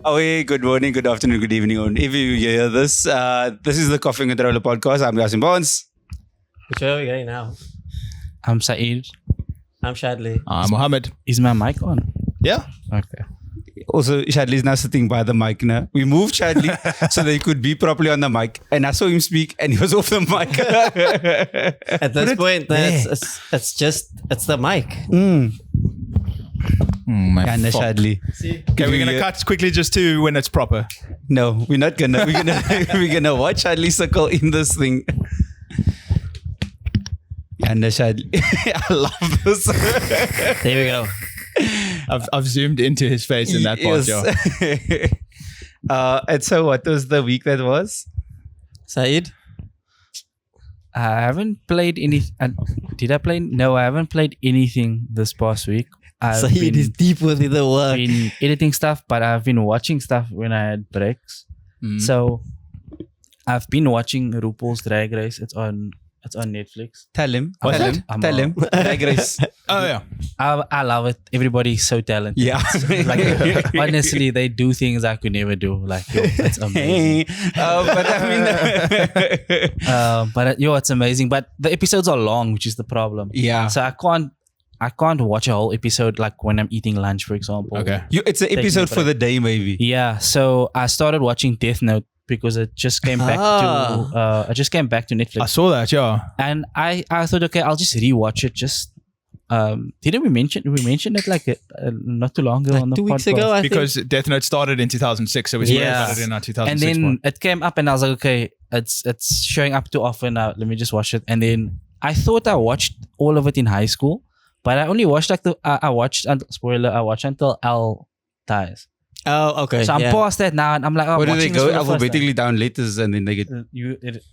Oh, hey, good morning, good afternoon, good evening. If you hear this, this is the Coffee and Controller podcast. I'm Yasin Bonds. Which way are we going now? I'm Saeed. I'm Shadley. Mohammed. Is my mic on? Yeah. Okay. Also, Shadley is now sitting by the mic now. We moved Shadley so that he could be properly on the mic. And I saw him speak and he was off the mic. At this point, it's the mic. And Shadley. Okay, we're gonna cut quickly just to when it's proper. No, we're not gonna. We're gonna watch Shadley circle in this thing. And Shadley. I love this. There we go. I've zoomed into his face in that part, Joe. And so what was the week that was? Saeed? I haven't played any. Did I play? No, I haven't played anything this past week. Saeed is deep within the work. I've been editing stuff, but I've been watching stuff when I had breaks. So I've been watching RuPaul's Drag Race. It's on Netflix. Tell him. What's Tell that? him. Tell him. Drag Race. Oh yeah. I love it. Everybody's so talented. Yeah. Like honestly, they do things I could never do. Like yo, it's amazing. But I mean, It's amazing. But the episodes are long, which is the problem. yeah. So I can't watch a whole episode like when I'm eating lunch, for example. Okay. It's an episode for the day, maybe. Yeah. So I started watching Death Note because it just came back to Netflix. I saw that, yeah. And I thought, okay, I'll just rewatch it. Just didn't we mention it like not too long ago Like on the 2 weeks podcast? ago, I Because Death Note started in 2006, so we spoke Yeah. about it in our And 2006 then one. it came up, and I was like, okay, it's showing up too often now. Let me just watch it. And then I thought I watched all of it in high school, but I only watched I watched until Al dies. Oh, okay. So I'm past that now, and I'm like, oh, Where do I'm they watching this go for the first alphabetically down letters and then they get. time.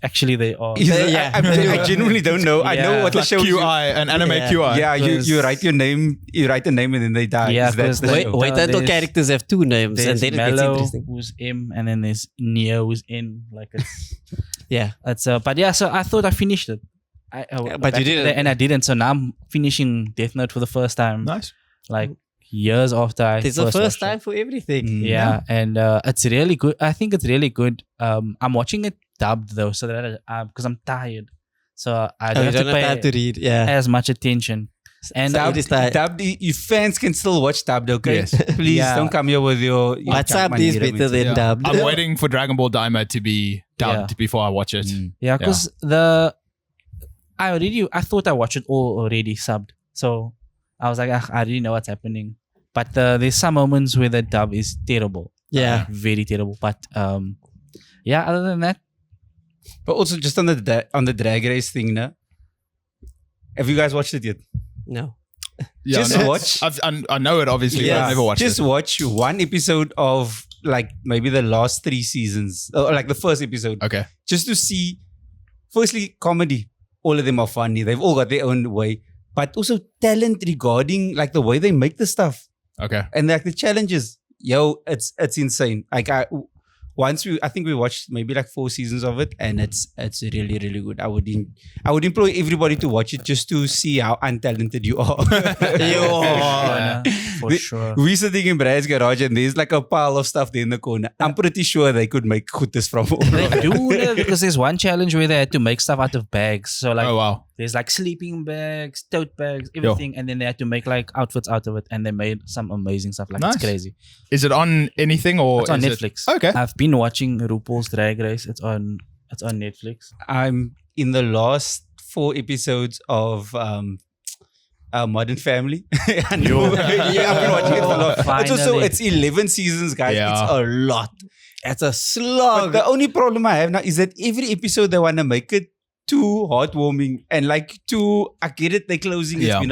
Actually, they are. Yeah. I genuinely don't know. I know Yeah. what the Like show QI, an anime Yeah. QI. Yeah, you write your name, you write a name and then they die. Yeah, That's 'cause the they- show. Wait until There's- characters have two names and There's then it gets Mello, interesting. who's M, and then there's Neo, who's N. Like it's, Yeah. but yeah. So I thought I finished it. But you didn't. and I didn't. So now I'm finishing Death Note for the first time. Nice. Like years after I It's the first first watched it. time for everything. Yeah, and it's really good. I think it's really good. I'm watching it dubbed though, so that because I'm tired, so I Oh, don't you have don't to have pay time to read. Yeah. as much attention. And Dubbed is that. Dubbed, you fans can still watch dubbed, okay? Yes. Please Yeah. don't come here with your What's junk up? money, Is you know what I better mean? than dubbed. I'm waiting for Dragon Ball Daima to be dubbed before I watch it. yeah, because I thought I watched it all already subbed, so I was like, I already know what's happening. But there's some moments where the dub is terrible. Yeah. Very terrible. But yeah, other than that, But also just on the drag race thing, no? Have you guys watched it yet? No. Yeah, Just no, watch. I know it obviously, but I've never watched Just it. watch one episode of like maybe the last 3 seasons, or like the first episode, Okay. just to see. Firstly, comedy. All of them are funny. They've all got their own way, but also talent regarding like the way they make the stuff Okay. and like the challenges. Yo, it's insane. Like I think we watched maybe like 4 seasons of it, and it's really really good. I would employ everybody to watch it just to see how untalented you are. yeah, for sure. We're sitting in Brad's garage and there's like a pile of stuff there in the corner. I'm pretty sure they could make goodies from all They of it. do because there's one challenge where they had to make stuff out of bags. So like Oh wow. there's like sleeping bags, tote bags, everything, and then they had to make like outfits out of it, and they made some amazing stuff. Like Nice. it's crazy. Is it on anything or It's on is Netflix. It... Okay. I've been watching RuPaul's Drag Race. It's on Netflix. I'm in the last 4 episodes of Modern Family. I know. Yeah, I've been watching it for a lot. It's also Finally. it's 11 seasons, guys. Yeah. It's a lot. It's a slog. But the only problem I have now is that every episode they want to make it too heartwarming and like too. I get it. They're closing. It's Yeah. been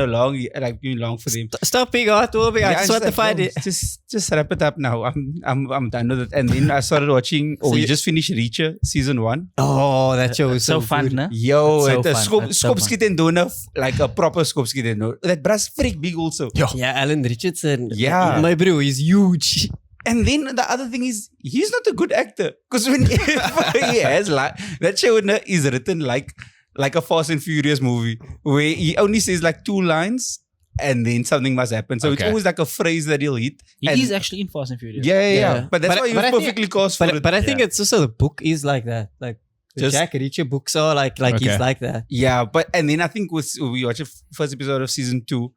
been long for them. Stop being heartwarming. I Yeah, just want to like, find no, it. Just wrap it up now. I'm done with it. And then I started watching. So we you- just finished Reacher season 1. Oh, that show is so so fun, good. no? Yo, It's so the fun. It's so Skopski Tendona, like a proper Skopski Tendona. That bra's freak big also. Yeah, Alan Richardson. Yeah. My bro is huge. And then the other thing is, he's not a good actor. Because whenever he has like that show is written like a Fast and Furious movie where he only says like 2 lines and then something must happen. So it's Okay. always like a phrase that he'll hit. He And- is actually in Fast and Furious. Yeah. But that's why he was I think- perfectly cast for it. But I think it's also the book is like that. Like the Just- Jack Reacher books are like Okay. he's like that. Yeah, but and then I think we watched the first episode of season 2,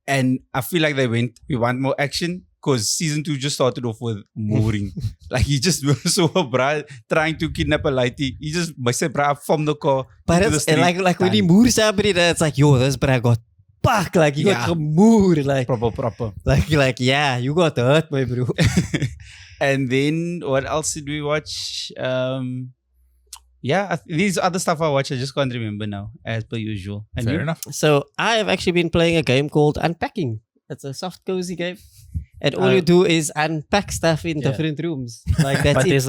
and I feel like we want more action because season 2 just started off with mooring. Like he just so bra trying to kidnap a lady. He just must bra from the car. But into the it's street. like when he Done. moves somebody, it's like yo, this bra got fuck. Like he got Yeah. gemoed. Like proper. like yeah, you got hurt, my bro. And then what else did we watch? These other stuff I watched, I just can't remember now, as per usual. And Fair you? enough. So I have actually been playing a game called Unpacking. It's a soft cozy game, and all you do is unpack stuff in Yeah. different rooms. Like that's But it. there is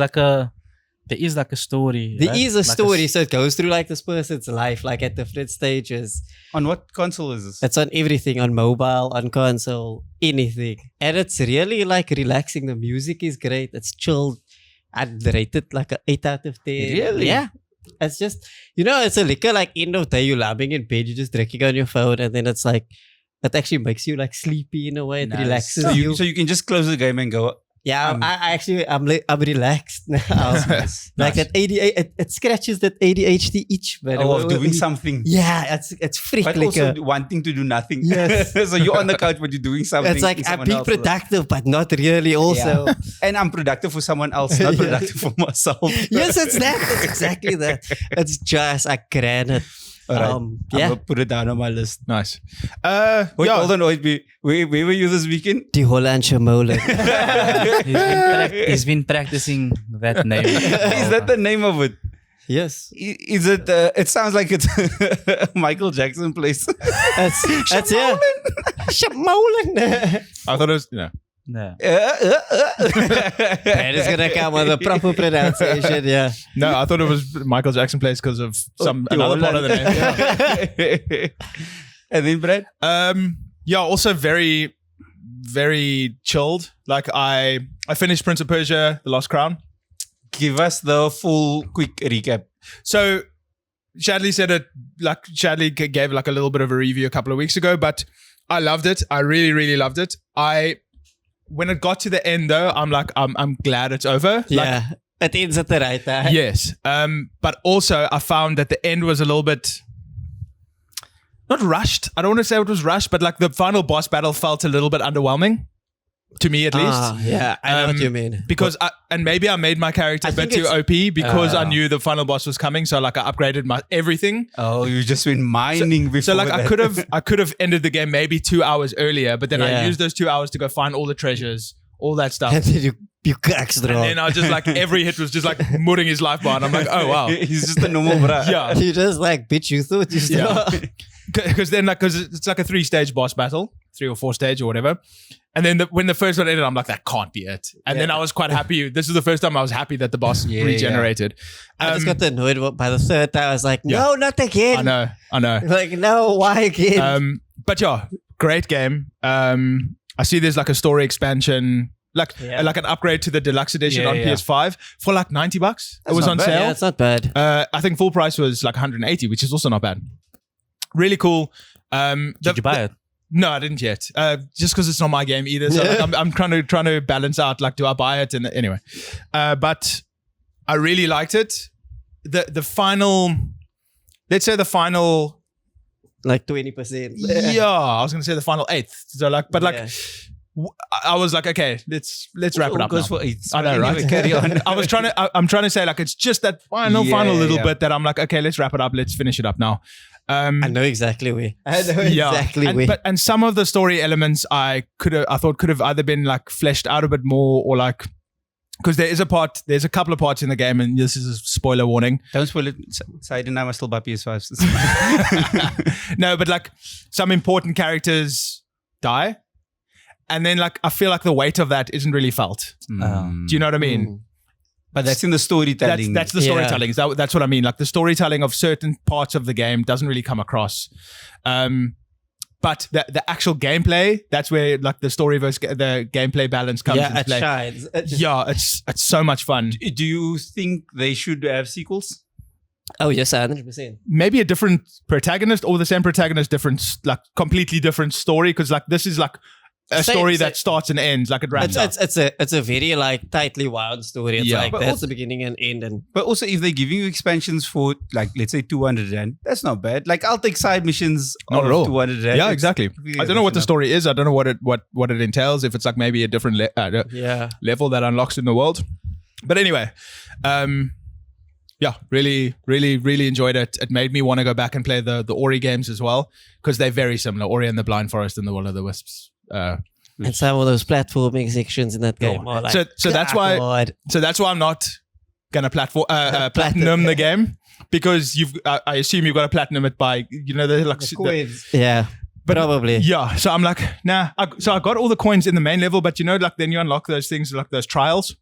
like a story. There right? is a Like story, so it goes through like this person's life, like at different stages. On what console is this? It's on everything, on mobile, on console, anything. And it's really like relaxing. The music is great. It's chilled. I'd rate it like a 8 out of 10. Really? Yeah. It's just, it's a liquor like end of day, you're lying in bed, you're just drinking on your phone, and then it's like, it actually makes you like sleepy in a way. It Nice. relaxes So you. so you can just close the game and go. Yeah, I'm relaxed now. Nice. Like that ADHD, it scratches that ADHD itch, man. Of doing something. Yeah, it's freak But like also wanting to do nothing. Yes. So you're on the couch, but you're doing something. it's like in I'm someone being else's life. productive, but not really also. Yeah. And I'm productive for someone else, not Yeah. productive for myself. Yes, it's that. It's exactly that. It's just a granite. Alright. Yeah. I'm gonna put it down on my list. Nice. Wait, yeah. hold on, wait. Where were you this weekend? Die Hollandse molen. He's been practicing that name. Is that the name of it? Yes. Is it? It sounds like it's Michael Jackson place. That's yeah. Shamolen. I thought it was, No. That is gonna come with a proper pronunciation, yeah. No, I thought it was Michael Jackson plays because of another part of the name. Yeah. And then Brad? Also very, very chilled. Like I finished Prince of Persia, The Lost Crown. Give us the full quick recap. So Shadley said it, like Shadley gave like a little bit of a review a couple of weeks ago, but I loved it. I really, really loved it. When it got to the end though, I'm like, I'm glad it's over. Yeah. It ends at the right time. Yes. But also I found that the end was a little bit not rushed. I don't want to say it was rushed, but like the final boss battle felt a little bit underwhelming. To me at least. Yeah, I know what you mean. Because maybe I made my character I a bit think too OP because I Oh. knew the final boss was coming. So like I upgraded my everything. Oh, you just went mining before So like that. I could have ended the game maybe 2 hours earlier, but then Yeah. I used those 2 hours to go find all the treasures, all that stuff. And then you extra. And then I just like every hit was just like mudding his life bar. And I'm like, oh wow. He's just a normal bruh. Yeah. You just like, bitch, you thought you still. Yeah. Because it's like a 3-stage boss battle, 3 or 4 stage or whatever. And then when the first one ended, I'm like, that can't be it. And then I was quite happy. This is the first time I was happy that the boss Yeah, regenerated. I just got annoyed by the third time. I was like, no, not again. I know. Like, no, why again? But yeah, great game. I see there's like a story expansion, like an upgrade to the deluxe edition Yeah, on yeah. PS5 for like $90. It was not on bad. sale. Yeah, it's not bad. I think full price was like 180, which is also not bad. Really cool. Did you buy it? No, I didn't yet. Just because it's not my game either. So like, I'm trying to balance out. Like, do I buy it? And anyway, but I really liked it. The final, let's say the final. Like 20%. Yeah, I was gonna say the final eighth. So like, but like, Yeah. I was like, okay, let's wrap it up. Goes now. for 8. I know, Anyway, right? Carry on. I'm trying to say like it's just that final little bit that I'm like, okay, let's wrap it up. Let's finish it up now. I know exactly where. I know Yeah, exactly and, where. and some of the story elements I thought could have either been like fleshed out a bit more or like, because there's a couple of parts in the game, and this is a spoiler warning. Don't spoil it. Side and I must still buy PS5s. No, but like some important characters die, and then like I feel like the weight of that isn't really felt. Do you know what I mean? But that's in the storytelling. That's the Yeah. storytelling. That's what I mean. Like the storytelling of certain parts of the game doesn't really come across. But the actual gameplay, that's where like the story versus the gameplay balance comes Yeah, into it play. shines. Yeah, it's so much fun. Do you think they should have sequels? Oh yes, 100%. maybe a different protagonist or the same protagonist, different, like completely different story. Because like this is like a Same- story same- that starts and ends, like it wraps up. It's a very like tightly wound story. It's Yeah. like But that's also- the beginning and end, and But also, if they're giving you expansions for like, let's say 200 rand, that's not bad. Like, I'll take side missions Not at all. of 200 rand. Yeah, It's- exactly. I don't know what the story is. I don't know what it entails. If it's like maybe a different yeah. level that unlocks in the world. But anyway, yeah, really, really, really enjoyed it. It made me want to go back and play the Ori games as well because they're very similar. Ori and the Blind Forest and the Will of the Wisps. And some of those platforming sections in that game are like, So that's why God. I'm not gonna platinum the game because I assume you've got to platinum it by they're like Yeah, But- probably. yeah. So I'm like nah. So I got all the coins in the main level, but like then you unlock those things like those trials.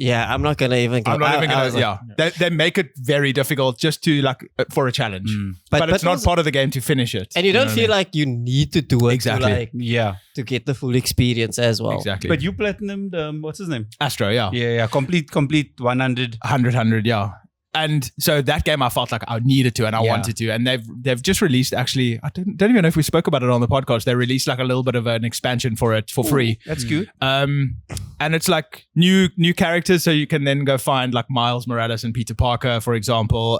Yeah, I'm not gonna even. I'm not even I gonna. was like- Yeah, they make it very difficult just to like for a challenge. But it's not also- part of the game to finish it. And you don't know feel what like you need to do it Exactly. to, like, Yeah. to get the full experience as I well. mean? Exactly. But you platinumed, what's his name? Astro, yeah. Yeah. Complete 100. 100, yeah. And so that game I felt like I needed to and I Yeah. wanted to. And they've just released actually, I don't even know if we spoke about it on the podcast. They released like a little bit of an expansion for it for free. That's good. And it's like new characters, so you can then go find like Miles Morales and Peter Parker, for example.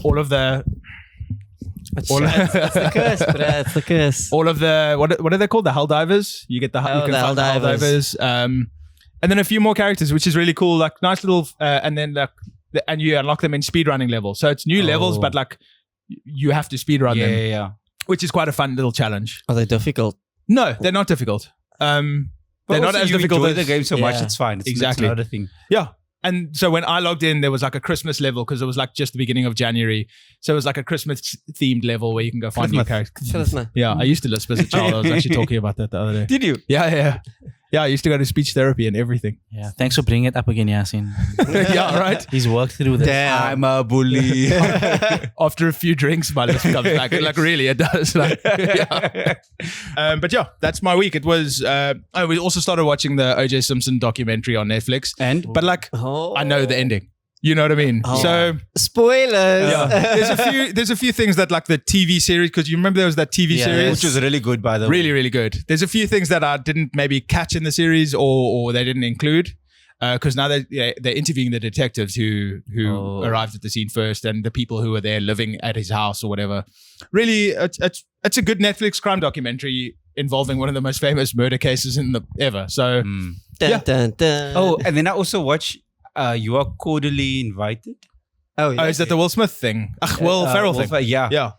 All of the It's the curse, bro. It's the curse. all of the what are they called? The Helldivers. You get the Oh, you can the find the Helldivers. Helldivers. And then a few more characters, which is really cool. Like nice little, and then like and you unlock them in speedrunning level. So it's new levels, but like you have to speedrun them, Yeah. which is quite a fun little challenge. Are they difficult? No, they're not difficult. They're not as you difficult enjoy as the game so much, Yeah. it's fine. It's Exactly. another thing. Yeah. And so when I logged in, there was like a Christmas level because it was like just the beginning of January. So it was like a Christmas themed level where you can go find new characters. Christmas. Yeah, I used to lisp as a child. I was actually talking about that the other day. Did you? Yeah. Yeah, I used to go to speech therapy and everything. Yeah, thanks for bringing it up again, Yasin. Yeah, right. He's worked through this. I'm a bully. After a few drinks, my lisp comes back. Like really, it does. Like, yeah. But yeah, that's my week. It was. We also started watching the O.J. Simpson documentary on Netflix. And But like, Oh. I know the ending. You know what I mean? Oh. So Spoilers. yeah, there's a few things that like the TV series, because you remember there was that TV Yeah. series, which was really good, by the way. really, really good. There's a few things that I didn't maybe catch in the series or they didn't include. Because now they're interviewing the detectives who arrived at the scene first and the people who were there living at his house or whatever. Really, it's a good Netflix crime documentary involving one of the most famous murder cases ever. So Dun, dun, dun. Oh, and then I also watched You Are Cordially Invited. Oh, is that the Will Smith thing? Will Ferrell thing. Yeah. Yeah.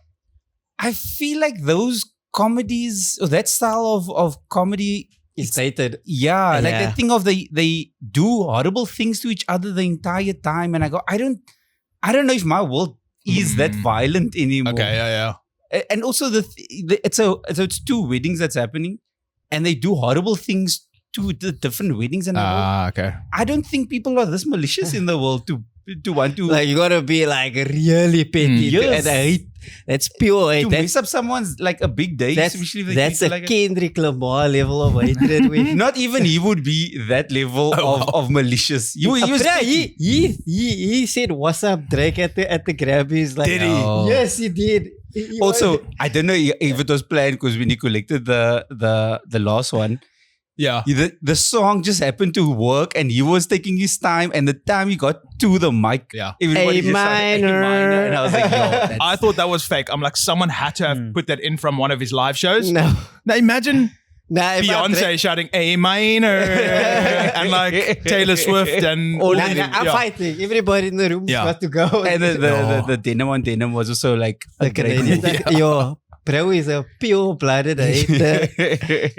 I feel like those comedies, or that style of comedy, It's dated. yeah, like Yeah. that thing of they do horrible things to each other the entire time, and I go, I don't know if my world is that violent anymore. Okay, yeah. And also it's two weddings that's happening, and they do horrible things to the different weddings, and Okay. I don't think people are this malicious in the world to want to Like you gotta be like really petty. Yes. And I hate, that's pure hate. to mess up someone's like a big day, That's especially if they that's treat a you like Kendrick Lamar level of hatred. Not even he would be that level of malicious. He was He said, "What's up, Drake?" at the Grammys. Like, Did he? Oh. Yes, he did. He also, was- I don't know if it was planned because when he collected the last one, Yeah. the song just happened to work and he was taking his time, and the time he got to the mic, Yeah. everybody A just started, minor. and I was like, yo, that's, I thought that was fake. I'm like, someone had to have put that in from one of his live shows. no, Now imagine nah, if I Beyonce Drake- shouting A minor and like Taylor Swift and all Nah, of them. I'm Yeah. fighting. Everybody in the room Yeah. got to go. and the denim on denim was also like a the great Canadian, movie. like, yo, bro is a pure-blooded hater.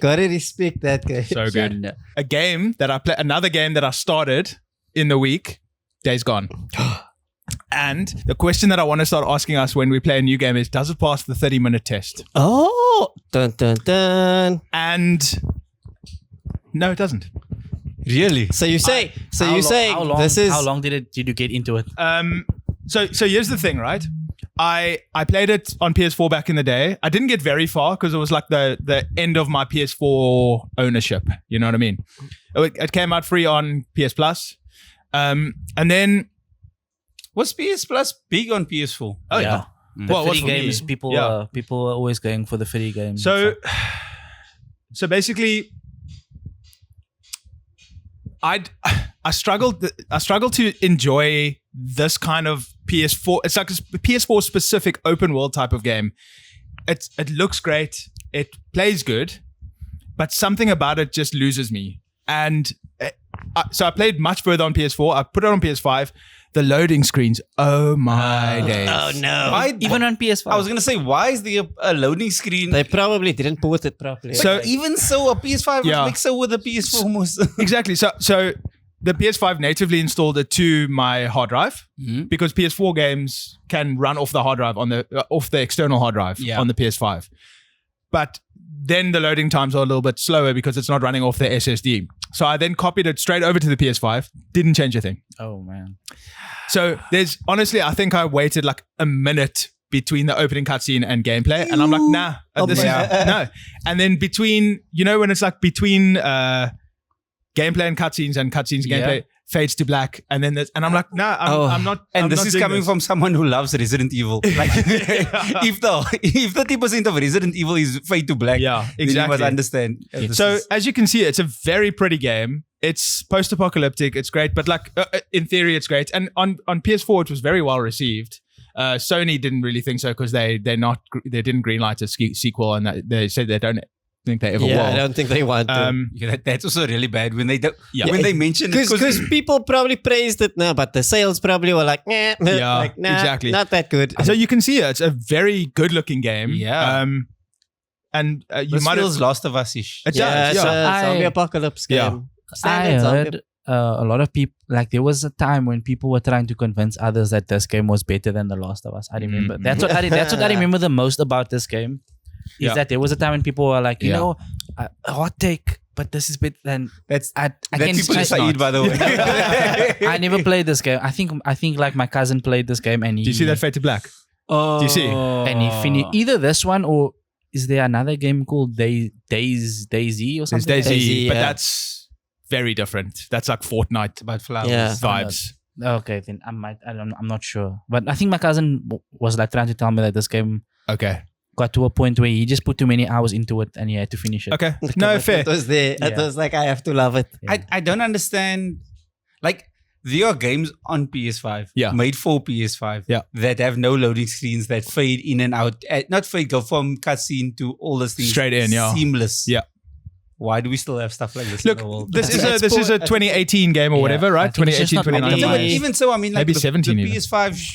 Gotta respect that guy. So good. A game that I play, another game that I started in the week, Days Gone. And the question that I want to start asking us when we play a new game is, does it pass the 30-minute test? Oh, dun dun dun. And no, it doesn't. Really? So you say, How long did you get into it? So here's the thing, right? I played it on PS4 back in the day. I didn't get very far because it was like the end of my PS4 ownership. You know what I mean? It came out free on PS Plus. And then Was PS Plus big on PS4? Oh yeah. The Well, free for me, games, people are always going for the free games. So basically, I struggled to enjoy this kind of PS4. It's like a PS4 specific open world type of game. It looks great. It plays good, but something about it just loses me. And so I played much further on PS4. I put it on PS5. The loading screens. Oh my days. Oh no. even on PS5. I was gonna say, why is the loading screen? They probably didn't put it properly. So- Even so, a PS5 Yeah. would make so with a PS4 almost. Exactly. So the PS5 natively installed it to my hard drive because PS4 games can run off the hard drive off the external hard drive on the PS5. But then the loading times are a little bit slower because it's not running off the SSD. So I then copied it straight over to the PS5. Didn't change a thing. oh man. So there's honestly, I think I waited like a minute between the opening cutscene and gameplay, and I'm like, nah, this is no. And then between, when it's like between gameplay and cutscenes and gameplay fades to black, and then and I'm like, nah, I'm not. And I'm this not is doing coming from someone who loves Resident Evil. Like, if 30% of Resident Evil is fade to black, Yeah, then you must exactly. understand. So as you can see, it's a very pretty game. It's post-apocalyptic. It's great, but like in theory, it's great. And on PS4, it was very well received. Sony didn't really think so because they didn't greenlight a sequel, and they said they don't think they ever will. I don't think they want to. That's also really bad when they don't. Yeah. When they mention it, Because people probably praised it now, but the sales probably were like, nah, exactly. not that good. So you can see it's a very good-looking game. Yeah. And you this might feels have. Last of Us-ish. It Yeah, does, it's yeah. a zombie apocalypse game. Yeah. I Standard zombie heard a lot of people, like there was a time when people were trying to convince others that this game was better than The Last of Us. I remember. That's what I remember the most about this game. Is that there was a time when people were like, a hot take, but this is better than That's I that can people stress Saeed, not. by the way. I never played this game. I think like my cousin played this game and he Do you see that Fade to Black? Oh. Do you see? and he finished either this one or is there another game called Daisy or There's something? Daisy, but yeah. that's very different. That's like Fortnite About flowers. Yeah. vibes. Okay, then I'm not sure. But I think my cousin was like trying to tell me that this game Okay. got to a point where he just put too many hours into it and he had to finish it. Okay. No, fair. It was there. It Yeah. was like, I have to love it. I don't understand. Like, there are games on PS5 made for PS5 that have no loading screens that fade in and out. Not fade, go from cutscene to all those things. Straight in, yeah. Seamless. Yeah. Why do we still have stuff like this Look, in the world? this is a 2018 game or whatever, right? I think it's just 2018, not 2019. No, but optimized. even so, I mean, like Maybe the 17 even. PS5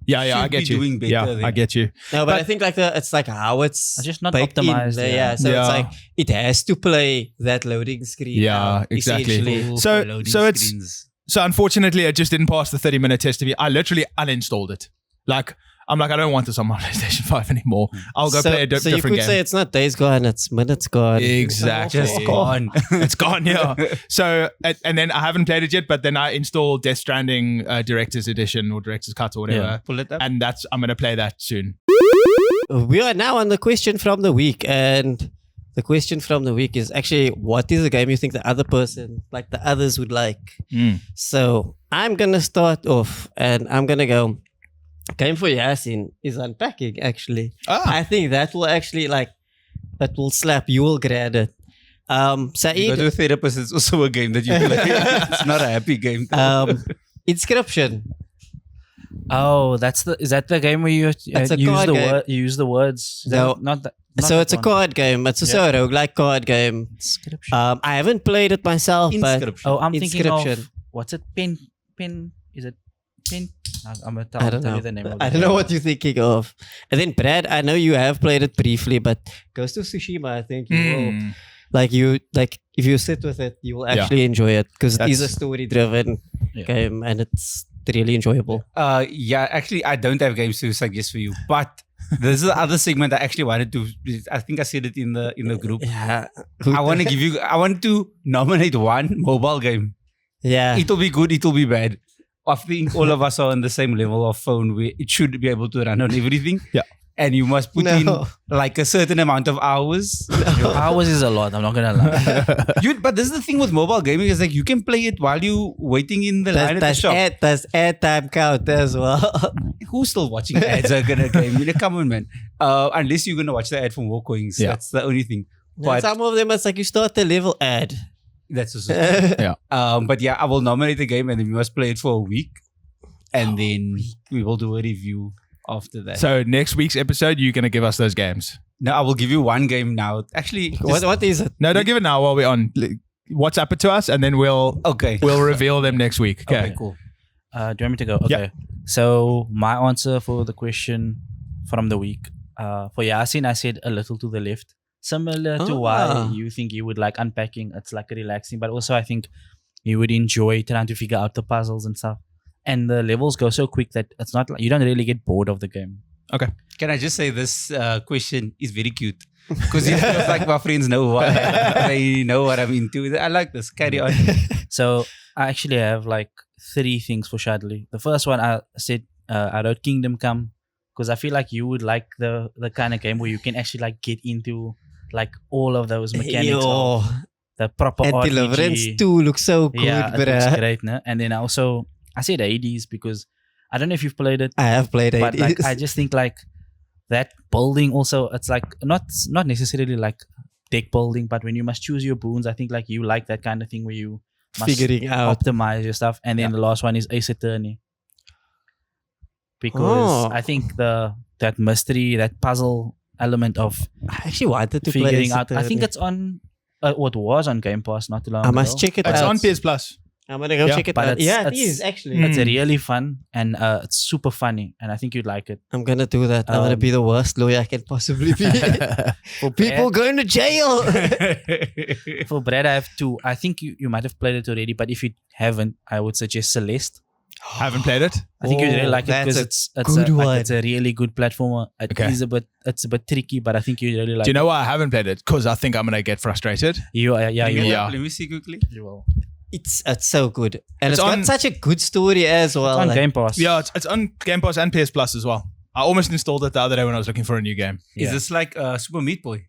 Yeah, I should get be you. doing better Yeah, than- I get you. No, but I think like it's like how it's It's just not baked in optimized, there, yeah. So Yeah. it's like it has to play that loading screen. Yeah, now, exactly. essentially. Full So- for loading so it's- screens. So unfortunately, it just didn't pass the 30-minute test to me. I literally uninstalled it. Like, I'm like, I don't want this on my PlayStation 5 anymore. I'll go play a So you different could say game. it's not days gone, it's minutes gone. Exactly. Just gone. It's gone, yeah. So, and then I haven't played it yet, but then I installed Death Stranding Director's Edition or Director's Cut or whatever. Yeah. Pull it up. And I'm going to play that soon. We are now on the question from the week, and the question from the week is actually, what is a game you think the other person, like the others, would like? So I'm gonna start off, and I'm gonna go. Game for Yasin is unpacking. Actually, I think that will actually that will slap. You will grab it. You Saeed, go to a therapist, it's also a game that you play. It's not a happy game. Inscription. Oh, is that the game where you That's a use card the game. word, you use the words? Is No. that not that. So that it's a one? card game. It's also a roguelike card game. Inscription. I haven't played it myself, but Inscription. Oh, I'm thinking Inscription. of what's it? Pen? Is it pen? I'm gonna I don't tell know. you the name. Of I the don't know game. what you're thinking of. And then Brad, I know you have played it briefly, but Ghost of Tsushima, I think you will if you sit with it, you will actually enjoy it because it is a story-driven game and it's really enjoyable. Actually, I don't have games to suggest for you, but this is the other segment I actually wanted to. I think I said it in the group. Yeah, I want to nominate one mobile game. yeah. It'll be good, it'll be bad. I think all of us are on the same level of phone where it should be able to run on everything. Yeah. and you must put in No. like a certain amount of hours. Hours is a lot. I'm not gonna lie. Dude, but this is the thing with mobile gaming is like you can play it while you waiting in the line at the shop. Does airtime count as well? Who's still watching ads are gonna game? Come on, man. Unless you're gonna watch the ad for more coins. Yeah. That's the only thing. And But some of them, it's like you start the level ad. that's also but yeah, I will nominate the game and then we must play it for a week. And then we will do a review after that. So next week's episode, you're gonna give us those games. No, I will give you one game now. Actually, What is it? No, don't give it now while we're on. WhatsApp it to us, and then we'll okay. reveal them next week. Okay. Okay, cool. Do you want me to go? Okay. Yeah. So my answer for the question from the week. For Yasin, I said a little to the left. Similar to why you think you would like unpacking. It's like relaxing, but also I think you would enjoy trying to figure out the puzzles and stuff. And the levels go so quick that it's not like you don't really get bored of the game. Can I just say this question is very cute because it feels like my friends know what they know what I'm into. I like this. Carry on. So I actually have like 3 things for Shadley. The first one I said I wrote Kingdom Come because I feel like you would like the kind of game where you can actually like get into like all of those mechanics of the proper And RPG. Deliverance 2 looks so good, Yeah, it looks bruh. great, no? And then I said Hades because I don't know if you've played it, I have played it. but like I just think like that building also, it's like not necessarily like deck building, but when you must choose your boons, I think like you like that kind of thing where you must Figuring out. optimize your stuff. And then the last one is Ace Attorney because I think that mystery, that puzzle element of I actually wanted to play figuring Ace out. I think Attorney. it's on what was on Game Pass not too long I ago. must check it It's out. on PS Plus. I'm gonna go Yeah, check it but out. it's- Yeah, it it's- is actually. Mm. It's really fun and it's super funny, and I think you'd like it. I'm gonna do that. I'm gonna be the worst lawyer I can possibly be. For People going to jail. For Brad, I have 2. I think you might have played it already, but if you haven't, I would suggest Celeste. Haven't played it. I think you'd really like it that's because a it's good one. it's a really good platformer. Okay. It's a bit tricky, but I think you'd really like. Do you know why I haven't played it? Because I think I'm gonna get frustrated. it. You Yeah. Yeah. Let me see quickly. You will. It's so good, and It's it's on- got such a good story as well. It's on like- Game Pass. Yeah, it's on Game Pass and PS Plus as well. I almost installed it the other day when I was looking for a new game. Is Yeah. this like Super Meat Boy?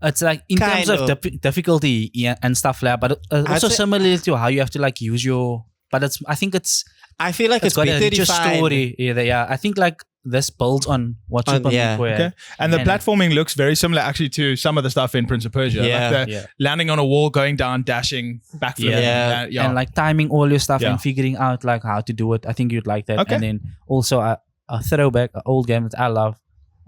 It's like in terms Kind of difficulty and stuff like that, but also say- similar to how you have to like use your. But I think it's I feel like it's got a better richer defined. story. Yeah, I think like this builds on what Super yeah. Meat Boy had. Okay. And the And- platforming looks very similar actually to some of the stuff in Prince of Persia. Yeah. Like the Yeah. landing on a wall, going down, dashing, backflipping. Yeah. And like timing all your stuff Yeah. and figuring out like how to do it. I think you'd like that. Okay. And then also a throwback, an old game that I love.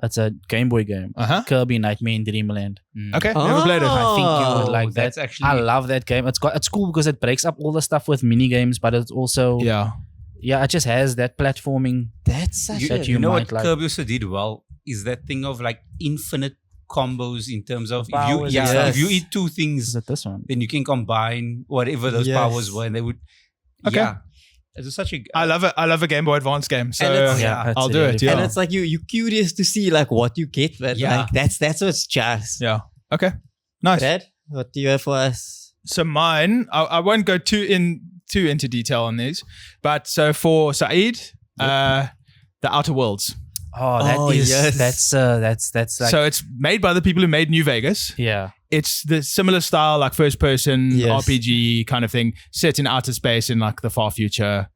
It's a Game Boy game. Uh-huh. Kirby Nightmare in Dreamland. Okay. Never played it. I think you would like that. That's actually I love that game. It's cool because it breaks up all the stuff with mini games, but it's also Yeah. it just has that platforming. That's such you, a that you know what might like. Kirby also did well is that thing of like infinite combos in terms of Powers if and you stuff. eat 2 Is things, it this one? then you can combine whatever those Yes. powers were, and they would. Okay. Yeah, it's such a. I love it. I love a Game Boy Advance game. So it's- Yeah, it's I'll do it, really yeah. And it's like you're curious to see like what you get, but Yeah. like that's what's just. yeah. Okay. Nice. Brad, what do you have for us? So mine, I won't go too into detail on these, but so for Saeed, The Outer Worlds. Oh, yes. that's like So it's made by the people who made New Vegas. yeah. It's the similar style, like first person Yes. RPG kind of thing, set in outer space in like the far future.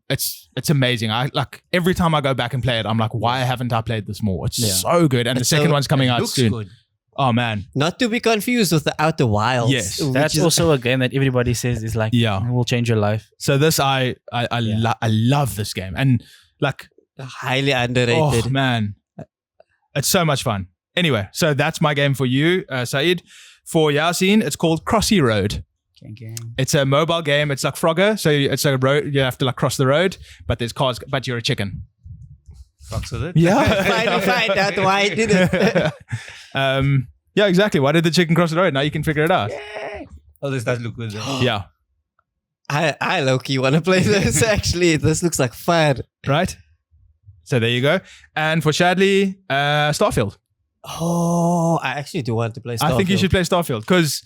It's amazing. I like every time I go back and play it, I'm like, why haven't I played this more? It's Yeah. so good. And It's the second so- one's coming It out looks soon. good. Oh man. Not to be confused with the Outer Wilds. Yes. which That's is also a game that everybody says is like Yeah. will change your life. So this I love this game. And like highly underrated. oh man. It's so much fun. Anyway, so that's my game for you, Saeed. For Yasin, it's called Crossy Road. Gang. It's a mobile game. It's like Frogger. So it's a road. You have to like cross the road, but there's cars, but you're a chicken. Fucks with it. Yeah. Finally find out why I did it. Yeah, exactly. Why did the chicken cross the road? Now you can figure it out. Oh, this does look good though. Yeah. I low-key want to play this actually. This looks like fun. Right. So there you go. And for Shadley, Starfield. Oh, I actually do want to play Starfield. I think you should play Starfield because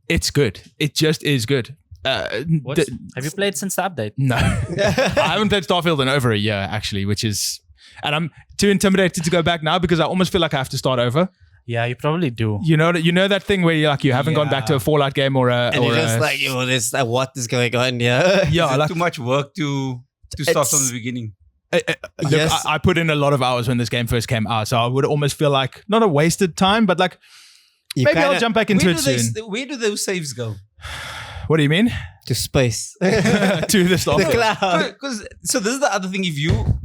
it's good. It just is good. Have you played since the update? No. I haven't played Starfield in over a year, actually, which is And I'm too intimidated to go back now because I almost feel like I have to start over. Yeah, you probably do. You know that thing where you haven't gone back to a Fallout game or a. And or you're just a, like, this what is going on here? yeah, Is it like too much work to start from the beginning. look, Yes. I put in a lot of hours when this game first came out, so I would almost feel like not a wasted time, but like You maybe I'll kinda- jump back into it soon. Where do those saves go? What do you mean? to space. To the stop. The cloud. So this is the other thing. If you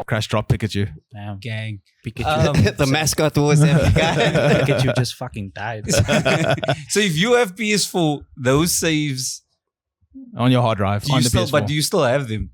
Crash drop Pikachu. Damn. gang, Pikachu. The mascot was every guy. Pikachu just fucking died. so if you have PS4, those saves, On your hard drive. do On you the still, PS4. but do you still have them?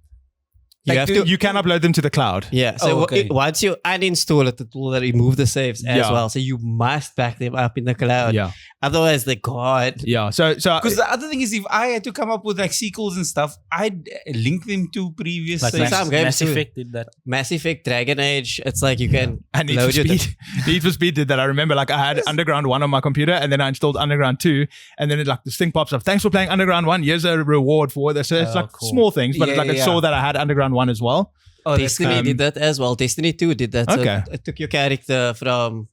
You Like, have do- to. You can upload them to the cloud. Yeah. So Oh, okay. once you uninstall it, it will remove the saves as Yeah. well. So you must back them up in the cloud. Yeah. Otherwise, they're gone. Yeah. So Because the other thing is, if I had to come up with like sequels and stuff, I'd link them to previous Like saves. some games Mass too. Effect did that. Mass Effect, Dragon Age. It's like you can and Need for load your Speed. Need for Speed did that. I remember like I had Underground 1 on my computer and then I installed Underground 2 and then it like this thing pops up. Thanks for playing Underground 1. Here's a reward for this. So it's Oh, like cool. small things, but Yeah, like it yeah. saw that I had Underground 1 as well. Oh, that's Destiny cool. did that as well. Destiny 2 did that. So Okay. it took your character from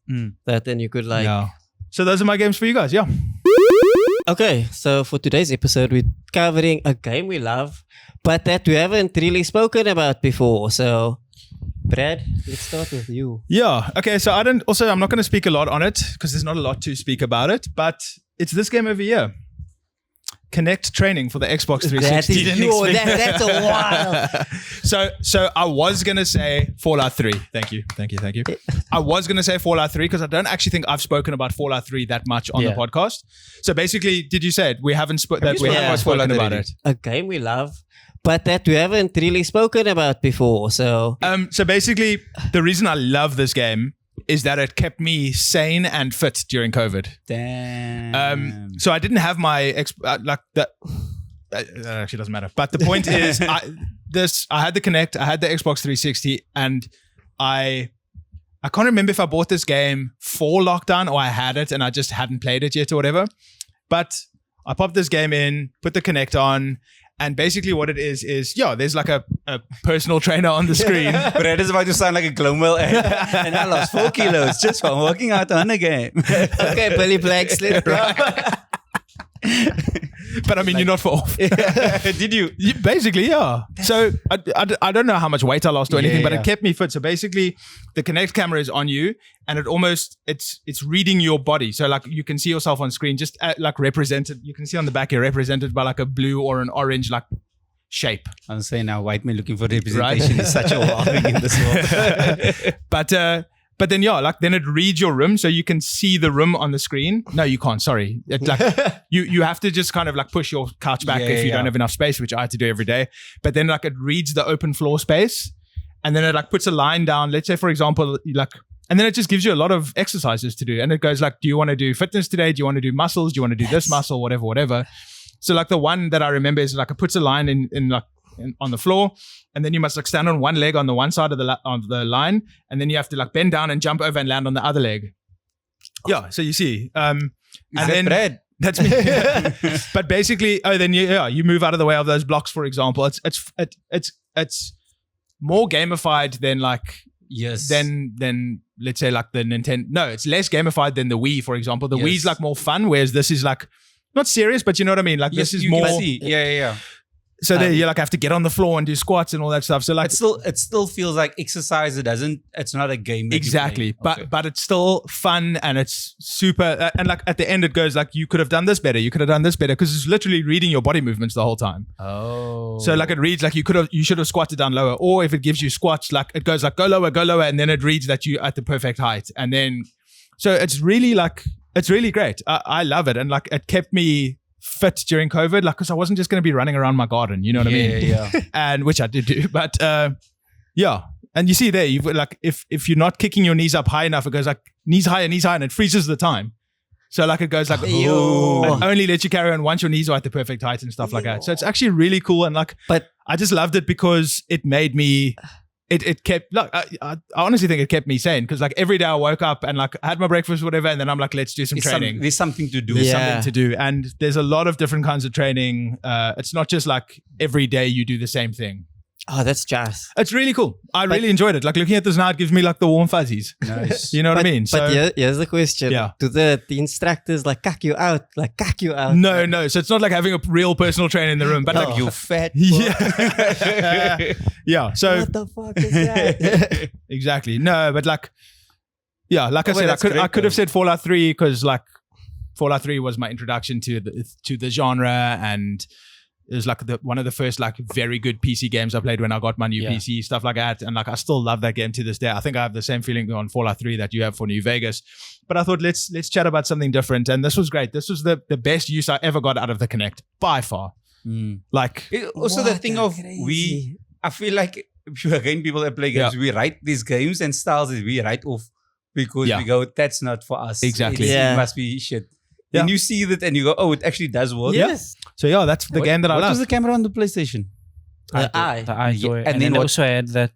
that and you could like... Yeah. So those are my games for you guys. Yeah. Okay, so for today's episode, we're covering a game we love, but that we haven't really spoken about before. So, Brad, let's start with you. Yeah. Okay. So I'm not going to speak a lot on it because there's not a lot to speak about it, but it's this game over here. Connect training for the Xbox 360. That is that's a while. So I was gonna say Fallout 3. Thank you. I was gonna say Fallout 3 because I don't actually think I've spoken about Fallout 3 that much on the Yeah. podcast. So basically, did you say it? We haven't spoken you spoken about spoken Fallout about already? it. A game we love, but that we haven't really spoken about before. So, So basically, the reason I love this game is that it kept me sane and fit during COVID. Damn. So I didn't have my like that. That actually doesn't matter. But the point is, I had the Kinect, I had the Xbox 360, and I can't remember if I bought this game for lockdown or I had it and I just hadn't played it yet or whatever. But I popped this game in, put the Kinect on, and basically what it is there's like a personal trainer on the screen. Brad is about to sound like a Glomwell ad. And I lost 4 kilos just from working out on a game. okay, Billy Blanks, let's go. But I mean, you're not for off. Did you? Basically, yeah. So I don't know how much weight I lost or anything, Yeah, but yeah. it kept me fit. So basically, the Kinect camera is on you, and it's reading your body. So like you can see yourself on screen, just like represented. You can see on the back here represented by like a blue or an orange like shape. I'm saying now, white man looking for representation is such a wild thing in this world. But then then it reads your room, so you can see the room on the screen. No, you can't. Sorry, it, like you have to just kind of like push your couch back if you don't have enough space, which I had to do every day. But then like it reads the open floor space, and then it like puts a line down. Let's say for example, and then it just gives you a lot of exercises to do, and it goes like, do you want to do fitness today? Do you want to do muscles? Do you want to do this muscle? Whatever. So like the one that I remember is like it puts a line on the floor, and then you must like stand on one leg on the one side of the line, and then you have to like bend down and jump over and land on the other leg. Yeah, so you see, and then Brad? that's me. But basically, then you move out of the way of those blocks. For example, it's more gamified than like Yes. than let's say like the Nintendo. No, it's less gamified than the Wii, for example. The Wii's like more fun, whereas this is like not serious, but you know what I mean. Like this is you more. can see. Yeah. So there you like have to get on the floor and do squats and all that stuff. So like It still feels like exercise. It's not a game. that you exactly, play. but it's still fun and it's super. And like at the end, it goes like you could have done this better. You could have done this better because it's literally reading your body movements the whole time. Oh. So like it reads like you should have squatted down lower, or if it gives you squats, like it goes like go lower, and then it reads that you at the perfect height, and then so it's really great. I love it, and like it kept me fit during COVID, like because I wasn't just going to be running around my garden, you know what I mean? Yeah. And which I did do, but yeah. And you see there, you've like if you're not kicking your knees up high enough, it goes like knees higher, and it freezes the time. So like it goes like Yo. and only lets you carry on once your knees are at the perfect height and stuff like that. So it's actually really cool, and like, But- I just loved it because it made me. It kept look. I honestly think it kept me sane because like every day I woke up and like I had my breakfast, whatever, and then I'm like, let's do some training. There's something to do. There's Yeah. something to do, and there's a lot of different kinds of training. It's not just like every day you do the same thing. Oh, that's jazz. It's really cool. I really enjoyed it. Like looking at this now, it gives me like the warm fuzzies. Nice. You know what I mean? But here's the question. Yeah. Do the instructors like cuck you out? No. So it's not like having a real personal trainer in the room, but like You fat. yeah, yeah. So What the fuck is that? exactly. No, but like, yeah, like I Oh, said, that's I great, could have though. said Fallout 3 because like Fallout 3 was my introduction to the genre, and it was like one of the first like very good PC games I played when I got my new Yeah. PC, stuff like that. And like I still love that game to this day. I think I have the same feeling on Fallout 3 that you have for New Vegas. But I thought let's chat about something different, and this was great. This was the best use I ever got out of the Kinect by far. Like Also, the thing of I feel like again, people that play games, we write these games and styles that we write off because we go, that's not for us. Exactly. It must be shit. Then you see that and you go, oh, it actually does work. Yes. so, yeah, that's the game that I What love. was the camera on the PlayStation? The eye. The eye Yeah, toy. and And, then then what- also had that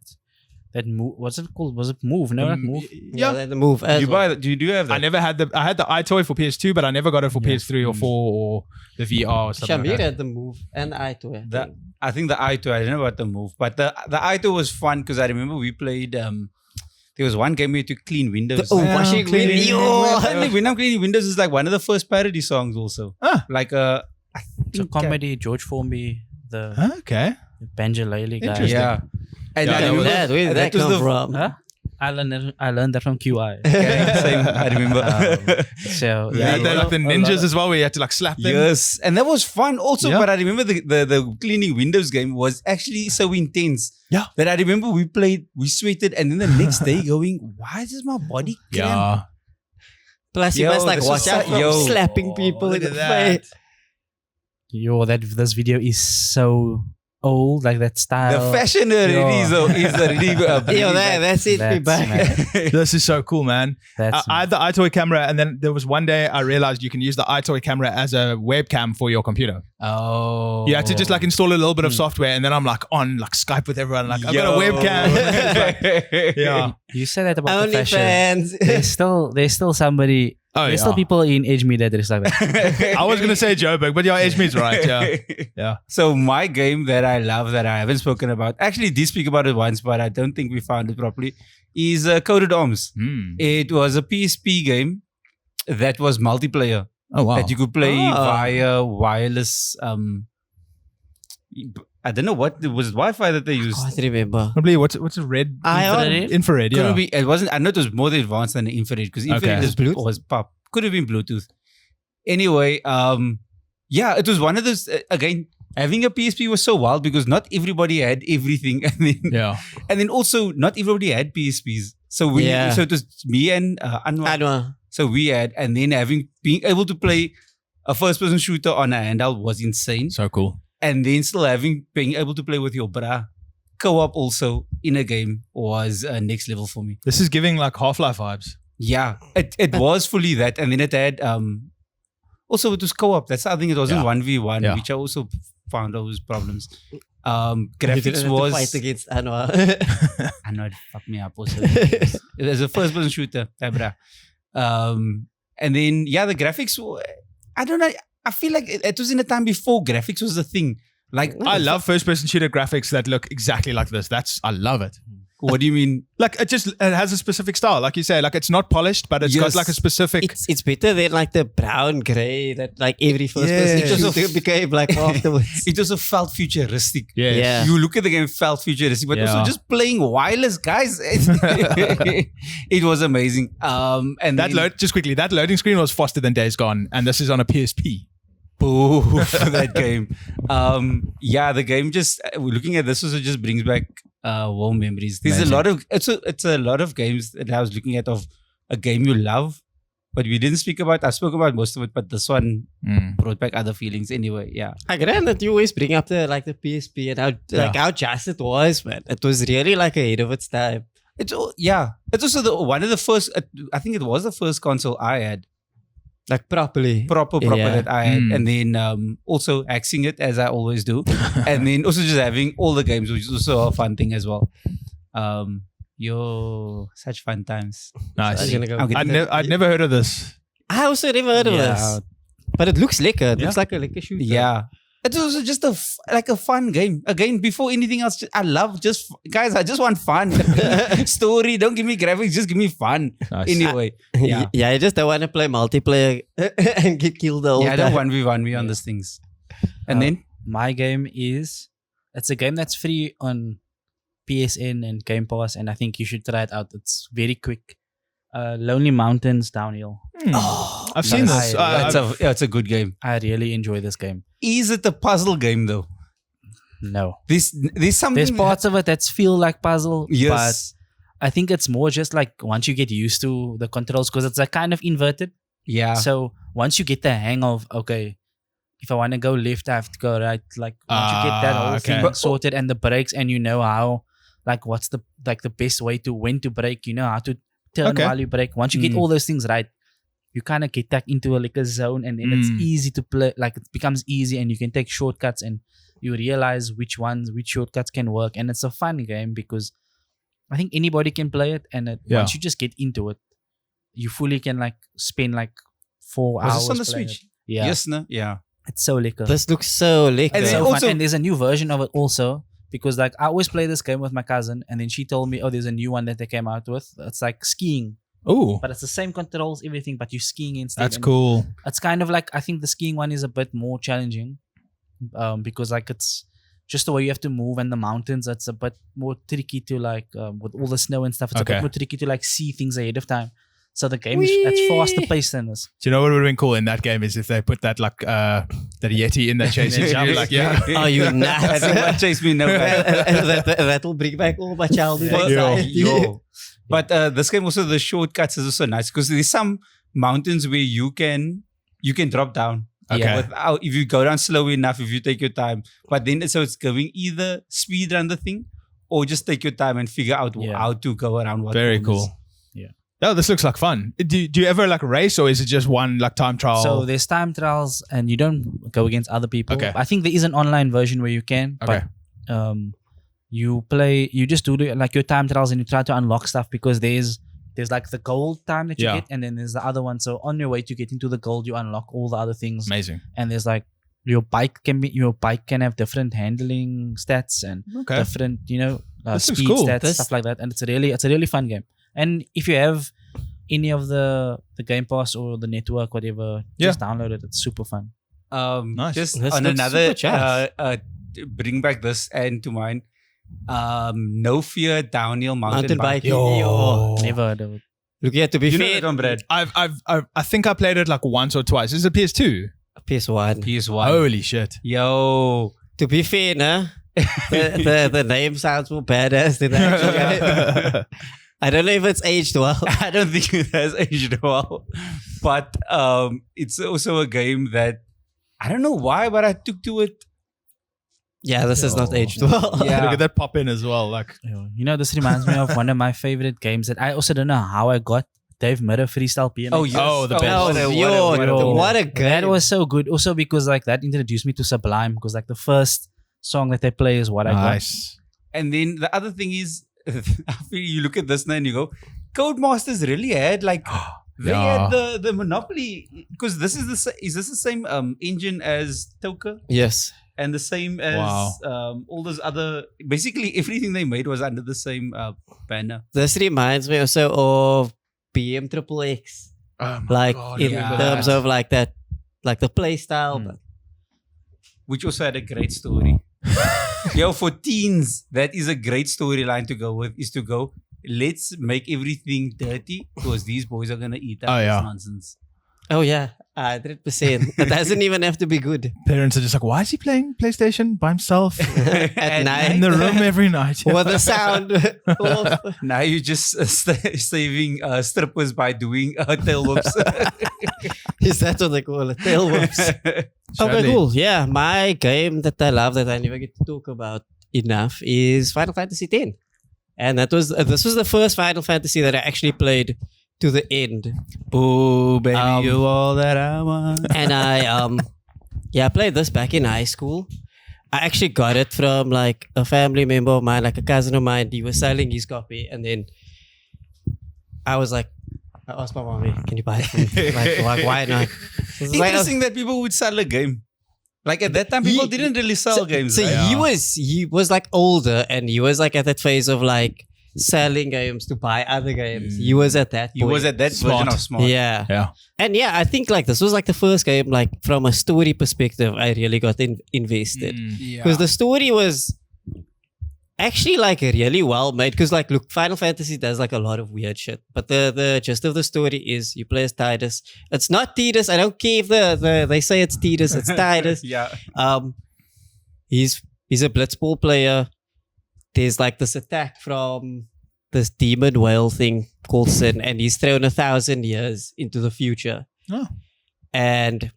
move. What's it called? Was it Move? No, not Move. Yeah, the move. As You well. buy that? Do you have that? I never had I had the iToy for PS2, but I never got it for PS3 or 4 or the VR or something Shamir like that. had the move and the eye to it. I think the eye toy. I don't know about the move, but the eye toy was fun because I remember we played. There was one game where you had to clean windows. washing cleaning windows. I think When I'm Cleaning Windows is like one of the first parody songs also. Like It's a comedy. George Formby, the Okay. Banjalele guy. Interesting. Yeah. And Yeah, I that remember- Where did that was come the- from? Huh? I learned that from QI. Okay, same, I remember. So Yeah, they're like the ninjas as well, where you had to like slap them. Yes, and that was fun also. Yeah. But I remember the cleaning windows game was actually so intense. Yeah. That I remember we sweated, and then the next day going, why is my body cramp? Yeah. Plus, you Yo, must like this watch was out so- from yo. slapping people in Look the at that. face. this video is so old, like that style. The fashion already is already Yo, that's it. Me That's back. mad. This is so cool, man. That's I had the iToy camera, and then there was one day I realized you can use the iToy camera as a webcam for your computer. Oh. You had to just like install a little bit of software, and then I'm like on like Skype with everyone, like I've got a webcam. Yeah. You said that about the Only fashion. fans. There's still somebody. Oh, There's still people in Edge Me that is like that. I was gonna say Joburg, but yeah, Edge Me's right. Yeah. Yeah. So my game that I love that I haven't spoken about, actually did speak about it once, but I don't think we found it properly, is Coded Arms. It was a PSP game that was multiplayer. Oh wow. That you could play Oh. via wireless. I don't know what was it Wi-Fi that they used. I can't remember. Probably what's a red Ion? infrared? Yeah. Couldn't be. It wasn't. I know it was more infrared than the infrared because infrared Okay. is was pop. Could have been Bluetooth. Anyway, yeah, it was one of those. Again, having a PSP was so wild because not everybody had everything, Yeah. and then also not everybody had PSPs. So so it was me and Anwar. Anwar. So we had, and then being able to play a first-person shooter on a handheld was insane. So cool. And then still being able to play with your bra co-op also in a game was next level for me. This is giving like Half-Life vibes. Yeah, it was fully that, and then it had also it was co-op. That's I think it wasn't 1v1, Yeah. which I also found those problems. You didn't Graphics have to was fight against Anwar. I know it fucked me up also. It was a first-person shooter, bra. And then the graphics. I don't know. I feel like it was in a time before graphics was a thing. Like I love first-person shooter graphics that look exactly like this. I love it. What do you mean? Like it has a specific style, like you say. Like it's not polished, but it's got Yes. like a specific. It's better than like the brown gray that like every first person Yes. shooter became like afterwards. It also felt futuristic. Yes. Yeah. You look at the game, it felt futuristic, but Yeah. also just playing wireless, guys. It was amazing. And That loading screen was faster than Days Gone, and this is on a PSP. boo for that game. The game just looking at this also just brings back warm memories. There's Amazing. a lot of it's a lot of games that I was looking at of a game you love, but we didn't speak about. I spoke about most of it, but this one brought back other feelings. Anyway, yeah. I grant that you always bring up the PSP and how just it was, man. It was really like ahead of its time. It's also one of the first. I think it was the first console I had. Like properly. Proper Yeah. that I had, Mm. and then also axing it as I always do, and then also just having all the games, which is also a fun thing as well. Such fun times. Nice. I'm gonna go- I'm gonna- I'd never heard of this. I also never heard of Yeah. this. But it looks lekker. It looks like a lekker shooter. Yeah, It's also just like a fun game. Again, before anything else, I love guys. I just want fun. Story. Don't give me graphics. Just give me fun. Nice. Anyway, yeah. Yeah, I just don't want to play multiplayer and get killed the whole Yeah, I time. don't 1v1 me on these things. And then My game it's a game that's free on PSN and Game Pass, and I think you should try it out. It's very quick. Lonely Mountains Downhill. I've seen this. it's a good game. I really enjoy this game. Is it a puzzle game though? No. There's something. There's parts of it that feel like puzzle, Yes. but I think it's more just like once you get used to the controls, because it's like kind of inverted. Yeah. So once you get the hang of, okay, if I want to go left, I have to go right. Like once you get that whole okay. thing sorted and the brakes, and you know how, like what's the best way to when to brake, you know how to turn Okay. while you brake. Once you get all those things right, you kind of get back into a zone, and then it's easy to play. Like it becomes easy, and you can take shortcuts, and you realize which shortcuts can work. And it's a fun game because I think anybody can play it, and once you just get into it, you fully can like spend like 4 hours. Was this on the playing Switch? it. Yeah, Yes, no? Yeah. it's so lekker. This looks so lekker. And It's then so also- fun. And there's a new version of it also, because like I always play this game with my cousin, and then she told me, oh, there's a new one that they came out with. It's like skiing, Oh, but it's the same controls, everything, but you're skiing instead. that's And cool. It's kind of like, I think the skiing one is a bit more challenging, because like it's just the way you have to move, and the mountains, it's a bit more tricky to like with all the snow and stuff. It's a Okay. bit more tricky to like see things ahead of time. So the game is it's faster paced than this. Do you know what would have been cool in that game is if they put that like that Yeti in that chasing you? Like, yeah. Oh, you I nuts. think that chased me no back. That'll bring back all my childhood. Well, anxiety. yo. But this game also, the shortcuts is also nice because there's some mountains where you can drop down. Okay. Without, if you go down slow enough, if you take your time. But then so it's going either speed run the thing or just take your time and figure out Yeah. how to go around what Very corners. cool. Oh, this looks like fun. Do you ever like race, or is it just one like time trial? So there's time trials, and you don't go against other people. Okay. I think there is an online version where you can, Okay. but you just do like your time trials, and you try to unlock stuff, because there's like the gold time that you Yeah. get, and then there's the other one. So on your way to getting to the gold, you unlock all the other things. amazing. And there's like your bike can have different handling stats and Okay. different This looks speed cool. stats, This- stuff like that. And it's a really fun game. And if you have any of the Game Pass or the network, whatever, just download it. It's super fun. Nice. Just This on looks another, super jazz. bring back this and to mine. No Fear Downhill Mountain Mountain bike. Bike. Yo. Never heard of it. Look, yeah, to be You know fair, that one, Brad? I think I played it like once or twice. Is it PS2? PS1. PS1. Holy shit. Yo. To be fair, nah, the name sounds more badass than actually. I don't know if it's aged well. I don't think it has aged well. But it's also a game that I don't know why, but I took to it. Yeah, this is not aged well. Yeah. Look at that pop in as well. Like, This reminds me of one of my favorite games that I also don't know how I got. Dave Mirra Freestyle BMX. Oh, yes. Oh, the best. What a game. That was so good. Also because like that introduced me to Sublime, because like the first song that they play is what I got. nice. And then the other thing is, I feel you look at this now and you go, Codemasters really had like, they Yeah. had the monopoly. Because this is is this the same engine as Toka? Yes. And the same as all those other, basically everything they made was under the same banner. This reminds me also of BM Triple X. Oh my Like God, in yeah. terms of like that, like the play style. Hmm. But Which also had a great story. Yo, for teens, that is a great storyline to go with, is to go, let's make everything dirty because these boys are going to eat up Oh, this yeah. nonsense. oh yeah, 100%. It doesn't even have to be good. Parents are just like, why is he playing PlayStation by himself At And night. in the room every night? With the sound. off. Now you're just saving strippers by doing tail whips. Is that what they call it? Tail whips. Okay, Surely. cool. Yeah, my game that I love that I never get to talk about enough is Final Fantasy X. And this was the first Final Fantasy that I actually played to the end. Oh, baby, Um, you all that I want. And I played this back in high school. I actually got it from like a family member of mine, like a cousin of mine. He was selling his copy, and then I was like, I asked my mom, "Hey, can you buy it for me?" Like, why not? It's like, Interesting that people would sell a game. Like at that time, people didn't really sell games. So Right? he was like older, and he was like at that phase of like selling games to buy other games. He was at that. He was at that version of smart. Yeah. Yeah. And yeah, I think like this was like the first game, like from a story perspective, I really got invested because the story was actually like really well made. Because like, look, Final Fantasy does like a lot of weird shit, but the gist of the story is you play as Tidus. It's not Tidus. I don't care if they say it's Tidus. It's Tidus. Yeah. He's a Blitzball player. There's like this attack from this demon whale thing called Sin, and he's thrown 1,000 years into the future. Oh. And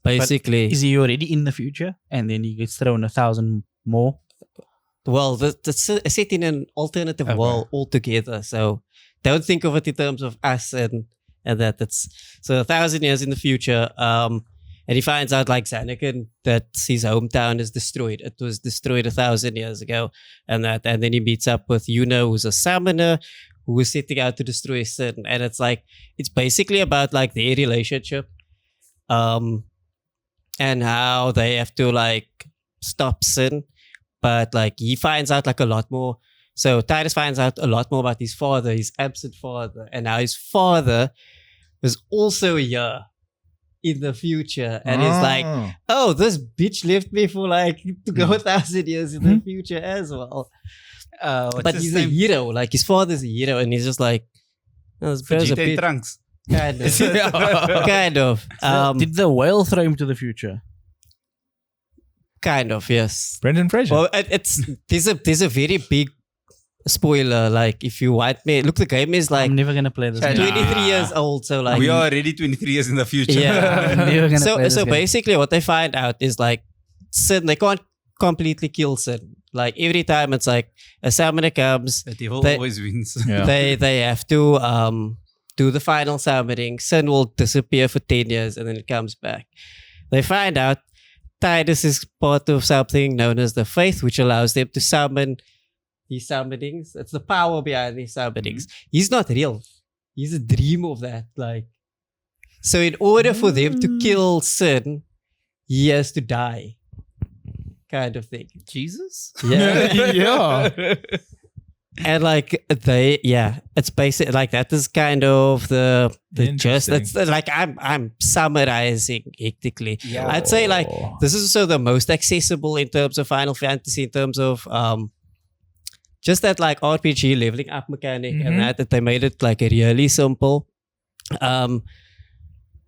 basically, Is he already in the future? And then he gets thrown 1,000 more? well, that's set in an alternative world altogether. So don't think of it in terms of us and that. That's so 1,000 years in the future. And he finds out like Zanakin that his hometown is destroyed. It was destroyed 1,000 years ago, and then he meets up with Yuna, who's a summoner, who is setting out to destroy Sin. And it's basically about like their relationship, and how they have to like stop Sin. But like he finds out like a lot more. So Tidus finds out a lot more about his father, his absent father, and how his father was also here in the future, and he's like, oh, this bitch left me for like to go 1,000 years in the future as well. But he's a hero, like his father's a hero, and he's just like, oh, this bro's a bit, Trunks. kind of, kind of, Did the whale throw him to the future? kind of, yes. Brendan Fraser. Well, there's a very big spoiler. Like, if you want me, look, the game is like I'm never gonna play this. Nah. game. 23 years old, so like We are already 23 years in the future. Yeah. I'm never gonna play this So game. basically what they find out is like Sin, they can't completely kill Sin. Like every time it's like a summoner comes, The devil They- always wins. Yeah. they have to do the final summoning. Sin will disappear for 10 years and then it comes back. They find out Tidus is part of something known as the Faith, which allows them to summon these summonings. It's the power behind these summonings. He's not real. He's a dream of that. Like, so in order for them to kill Sin, he has to die. Kind of thing. Jesus? Yeah. Yeah. And like it's basic like that is kind of the gist. Interesting. It's like I'm summarizing hectically. Yeah. I'd say like this is also the most accessible in terms of Final Fantasy, in terms of just that like RPG leveling up mechanic, and that they made it like really simple.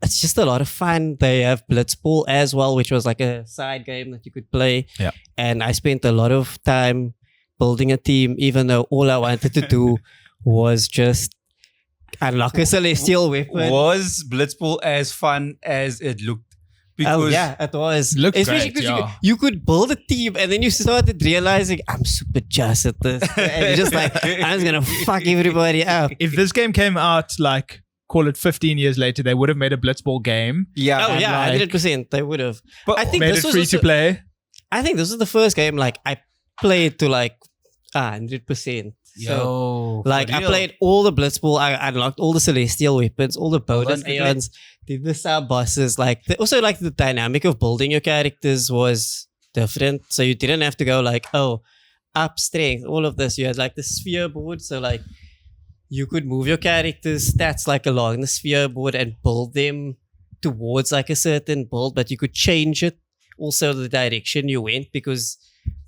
It's just a lot of fun. They have Blitzball as well, which was like a side game that you could play. Yeah. And I spent a lot of time building a team, even though all I wanted to do was just unlock a celestial weapon. Was Blitzball as fun as it looked? Because Oh yeah, it was. Looked Especially great, because yeah. you could build a team, and then you started realizing I'm super just at this, and you're just like, I'm just gonna fuck everybody up. If this game came out like, call it 15 years later, they would have made a Blitzball game, yeah, Oh yeah, like- 100%. They would have. But I think made this it was free also- to play. I think this was the first game like I played to like 100%. So like I played all the Blitzball, I unlocked all the celestial weapons, all the bonus quickly. aeons, did the sub bosses. Like also like the dynamic of building your characters was different. So you didn't have to go like, oh, up strength, all of this. You had like the sphere board, so like you could move your characters' stats like along the sphere board and build them towards like a certain build, but you could change it also the direction you went, because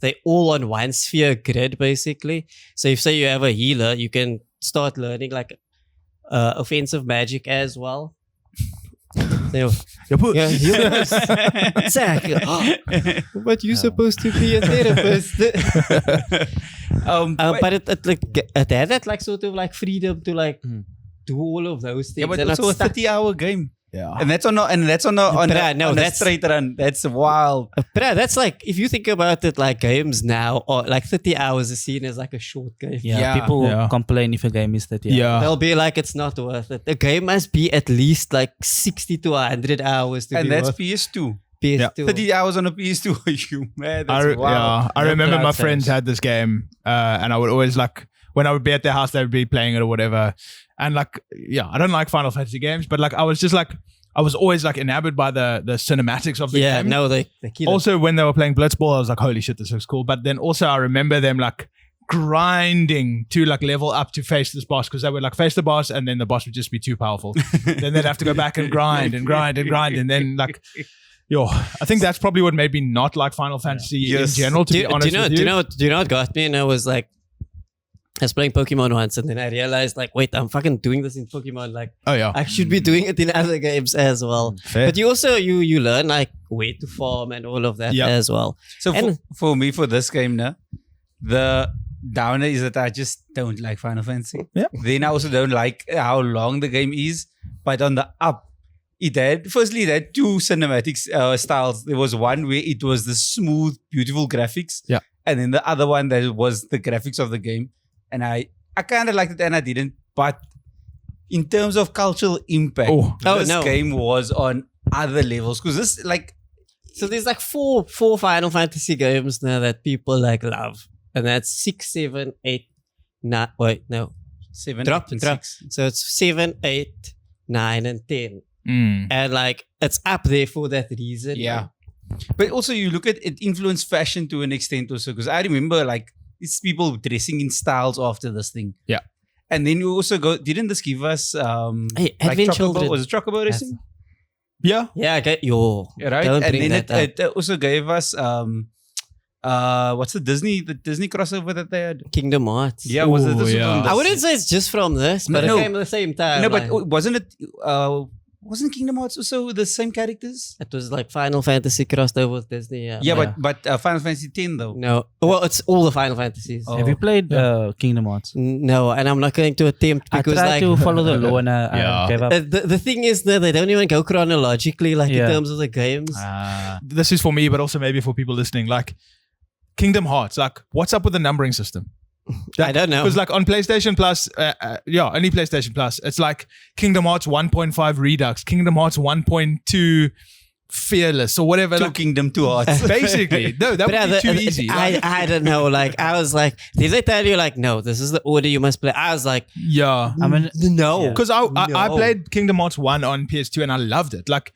they all on one sphere grid basically. So if say you have a healer, you can start learning like offensive magic as well. So, yeah, healers. Exactly. But you're supposed to be a therapist. But it had that like sort of like freedom to like do all of those things. yeah, but and it's not also a stuck- 30-hour game. Yeah. And that's on Bruh, no, a that's- straight run. That's wild. But that's like, if you think about it, like games now, or like 30 hours is seen as like a short game. Yeah. People Yeah. complain if a game is 30 Yeah. They'll be like, it's not worth it. The game must be at least like 60 to 100 hours to And be that's worth PS2. PS2. 30 hours on a PS2. Are you mad? That's I wild. I No remember cloud my saves. friends had this game, and I would always like, when I would be at their house, they would be playing it or whatever. And like, yeah, I don't like Final Fantasy games, but like, I I was always like enamored by the cinematics of the Yeah, game. no, they kill it. Also, when they were playing Blitzball, I was like, holy shit, this looks cool. But then also I remember them like grinding to like level up to face this boss, because they would like face the boss and then the boss would just be too powerful. Then they'd have to go back and grind and grind and grind. And then like, I think that's probably what made me not like Final Fantasy in general, to be honest with you. Do you know what got me? And I was like, I was playing Pokemon once, and then I realized, like, wait, I'm fucking doing this in Pokemon. Like, Oh yeah. I should be doing it in other games as well. Fair. But you also you learn like where to farm and all of that Yeah. as well. So And- for me, for this game now, the downer is that I just don't like Final Fantasy. Yeah. Then I also don't like how long the game is. But on the up, it had two cinematic styles. There was one where it was the smooth, beautiful graphics. Yeah. And then the other one that was the graphics of the game. And I kind of liked it and I didn't. But in terms of cultural impact, this game was on other levels. Because this, like, So there's like four Final Fantasy games now that people like love, and that's 6, 7, 8, 9. Wait, no, 7, drop. 8, and 6. So it's 7, 8, 9, and 10, Mm. and like it's up there for that reason. Yeah. But also you look at it influenced fashion to an extent also, because I remember like it's people dressing in styles after this thing. Yeah. And then you also didn't this give us Hey, like Advent Chocobo? Children. Was it Chocobo Racing? Yeah. Yeah, I get your Right. Don't And bring then that up. it also gave us what's the Disney crossover that they had? Kingdom Hearts. Yeah, was it Ooh, this? yeah. One I wouldn't say it's just from this, but No. it came at the same time. No, but like, wasn't it wasn't Kingdom Hearts also the same characters? it was like Final Fantasy crossed over with Disney. Yeah, Yeah, but Final Fantasy X though. no. Well, it's all the Final Fantasies. Oh. Have you played Kingdom Hearts? No, and I'm not going to attempt because I tried like to follow the law and Yeah. I gave up. the thing is that they don't even go chronologically, like Yeah. in terms of the games. This is for me, but also maybe for people listening. Like Kingdom Hearts, like what's up with the numbering system? I don't know. Because like on PlayStation Plus, only PlayStation Plus, it's like Kingdom Hearts 1.5 Redux, Kingdom Hearts 1.2 Fearless, or whatever. Two Like, Kingdom, two Hearts. basically, no, that would be too easy. Like, I don't know. Like I was like, did they tell you like, no, this is the order you must play? I was like, yeah, I mean, no, Yeah. because I No. played Kingdom Hearts 1 on PS2 and I loved it. Like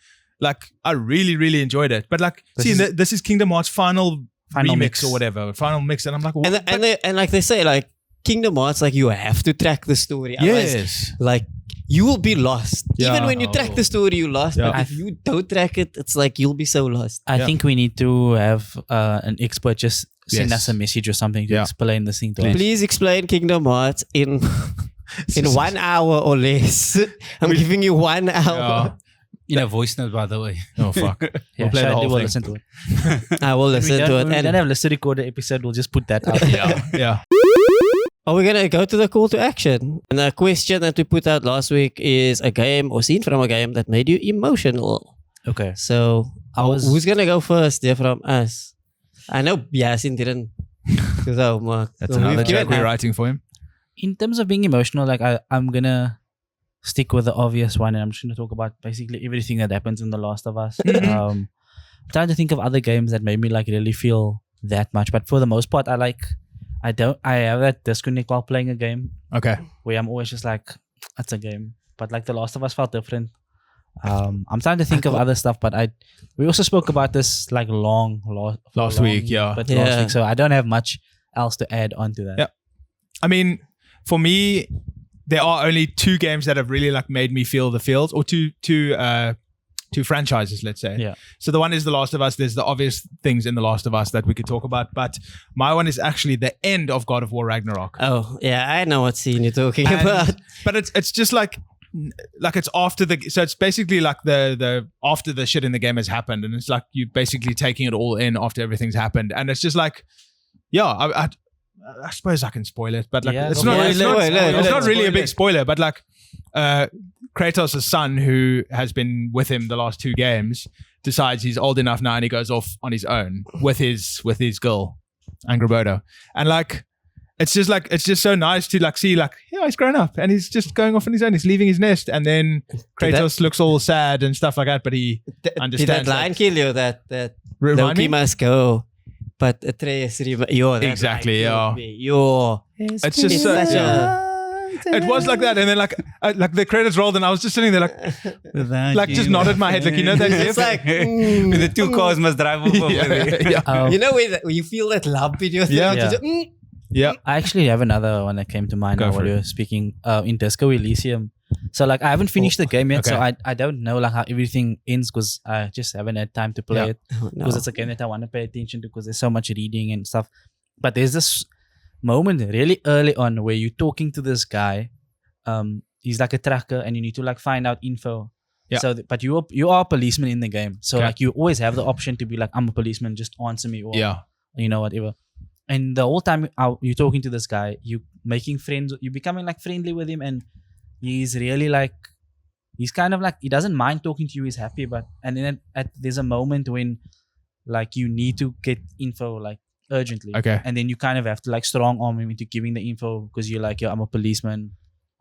I really, really enjoyed it. But like, this is Kingdom Hearts final remix mix. or whatever, final mix, and I'm like, what? and like they say, like Kingdom Hearts, like you have to track the story. Otherwise, Yes. like you will be lost. Yeah. Even when you track the story, you lost. Yeah. But if you don't track it, it's like you'll be so lost. I Yeah. think we need to have an expert just send Yes. us a message or something to Yeah. explain this thing to us. Please explain Kingdom Hearts in 1 hour or less. I'm giving you 1 hour. In a voice note, by the way. Oh fuck. Yeah, We'll play the Shadi whole will thing. listen to it. I will listen to it. We And don't have listen recorder episode. We'll just put that out. Yeah. are we gonna go to the call to action? And the question that we put out last week is a game or scene from a game that made you emotional. Okay. So who's gonna go first there from us? I know Yasin didn't. So Mark. That's So another we've joke given we're out- writing for him. In terms of being emotional, like I'm gonna stick with the obvious one, and I'm just gonna talk about basically everything that happens in The Last of Us. I'm trying to think of other games that made me like really feel that much, but for the most part, I have that disconnect while playing a game Okay. where I'm always just like, it's a game. But like The Last of Us felt different. I'm trying to think of other stuff, but we also spoke about this like Last week, yeah. But Yeah. last week, so I don't have much else to add on to that. Yeah. I mean, for me, there are only 2 games that have really like made me feel the feels, or two franchises, let's say. Yeah. So the one is The Last of Us. There's the obvious things in The Last of Us that we could talk about, but my one is actually the end of God of War Ragnarok. Oh yeah, I know what scene you're talking And- about. But it's just like it's after so it's basically like the after the shit in the game has happened, and it's like you basically taking it all in after everything's happened, and it's just like, yeah, I suppose I can spoil it, but like Yeah, it's go not for it. it's not, Spoil it. it's not really a Spoil big it. spoiler, but like Kratos' son, who has been with him the last 2 games, decides he's old enough now and he goes off on his own with his girl, Angrboda. And like it's just so nice to like see like, yeah, he's grown up and he's just going off on his own. He's leaving his nest, and then Kratos looks all sad and stuff like that, but he Did that understands. line kill you? That Remind Loki me? must go, but Atreus that Exactly, line yeah. killed me. Yo, It's just so, such yeah. It was like that, and then like the credits rolled, and I was just sitting there like just nodded my head, like you know that. It's like With the two cars must drive over. yeah. you know where you feel that lump in your throat. Yeah. you just, Yeah. I actually have another one that came to mind Go now for while it. you were speaking. In Disco Elysium. So like I haven't finished the game yet, so okay. I don't know like how everything ends because I just haven't had time to play Yeah. it. Because it's a game that I want to pay attention to because there's so much reading and stuff. But there's this moment really early on where you're talking to this guy. He's like a tracker and you need to like find out info. Yeah. So, but you are a policeman in the game. So Okay. like you always have the option to be like, I'm a policeman, just answer me or Yeah. you know, whatever. And the whole time you're talking to this guy, you making friends, you're becoming like friendly with him and he's really like, he's kind of like, he doesn't mind talking to you, he's happy, but, and then there's a moment when like you need to get info like urgently. Okay. And then you kind of have to like strong arm him into giving the info because you're like, yo, I'm a policeman.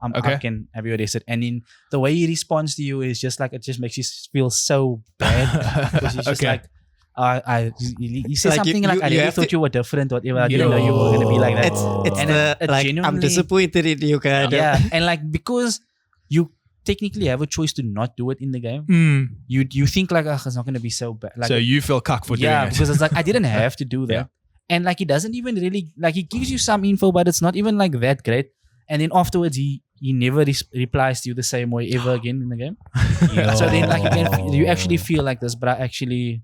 I Okay. can have you arrested. And in the way he responds to you is just like, it just makes you feel so bad because he's just Okay. like, he said Like something you- like, I you really have thought to- you were different, whatever. I didn't know you were going to be like that. It's And the it like I'm genuinely- disappointed in you kind of. Yeah, and like because you technically have a choice to not do it in the game, Mm. you think like, it's not going to be so bad. Like, So you feel cuck for yeah, doing it. because it's like I didn't have to do that, Yeah. and like he doesn't even really like he gives you some info, but it's not even like that great. And then afterwards, he never replies to you the same way ever again in the game. So then like you actually feel like this, but I actually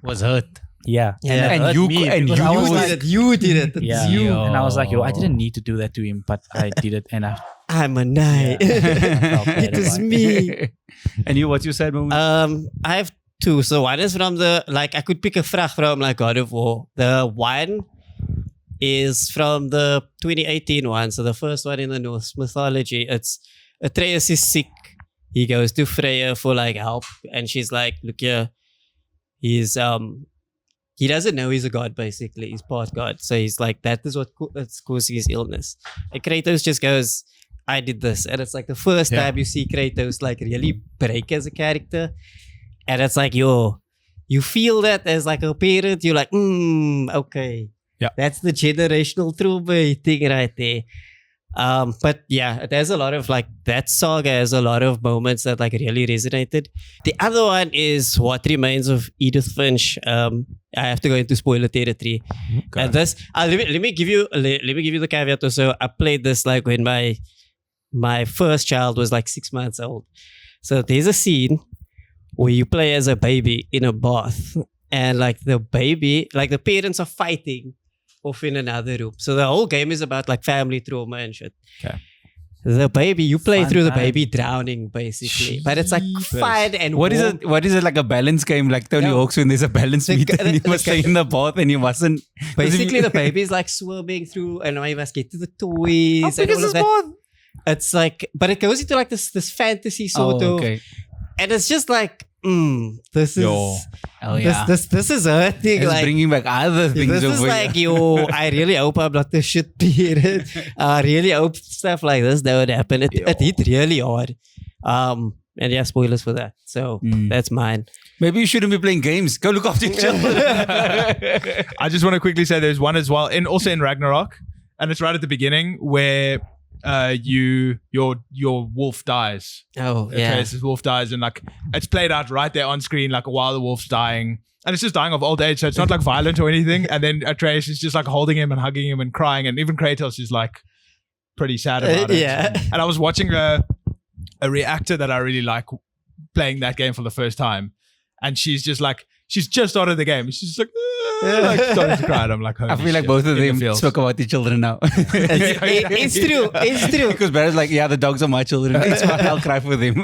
Was hurt. yeah, Yeah. and And you you- and because I you was did like, You did it. It's yeah, you. and I was like, yo, I didn't need to do that to him, but I did it, and I I'm a knight. felt bad It is about me. And you, what's your sad moment? I have two. So one is from the like I could pick a frag from like God of War. The one is from the 2018 one. So the first one in the Norse mythology. It's Atreus is sick. He goes to Freya for like help, and she's like, "Look here, he's he doesn't know he's a god. Basically, he's part god. So he's like, that is that's causing his illness." And Kratos just goes, I did this. And it's like the first Yeah. time you see Kratos like really break as a character. And it's like, yo, you feel that as like a parent, you're like, okay. Yeah. That's the generational trauma thing right there. But yeah, it has a lot of like, that saga has a lot of moments that like really resonated. The other one is What Remains of Edith Finch. I have to go into spoiler territory. Okay. And this, let me give you the caveat also. I played this like when my first child was like 6 months old. So there's a scene where you play as a baby in a bath, and like the baby, like the parents are fighting off in another room. So the whole game is about like family trauma and shit. Okay. The baby, you play Fun through the time. baby drowning basically, but it's like fun and What is warm. it? What is it, like a balance game, like Tony No. Hawk's when there's a balance The meter g- and you the must g- stay in the bath and you mustn't. Basically, the baby is like swimming through, and I must get to the toys. How and big all is of this that. bath? It's like, but it goes into like this fantasy sort Oh, of, okay. and it's just like, this is Yo. Oh yeah. this is a thing. It's Like bringing back other things this is over like, here. yo, I really hope I'm not the shit parent. I really hope stuff like this don't happen. It hit really hard. And yeah, spoilers for that. So that's mine. Maybe you shouldn't be playing games. Go look after your children. I just want to quickly say there's one as well, also in Ragnarok, and it's right at the beginning where your wolf dies. Oh yeah. Atreus' wolf dies, and like it's played out right there on screen, like while the wolf's dying, and it's just dying of old age, so it's not like violent or anything. And then Atreus is just like holding him and hugging him and crying, and even Kratos is like pretty sad about it. Yeah. And I was watching a reactor that I really like playing that game for the first time, and she's just started the game. She's just like, like starting to cry. And I'm like, I holy feel like shit, both of in the them fields. spoke about their children now. It's true. It's true. Because Barrett's like, yeah, the dogs are my children. It's fine. I'll cry for them.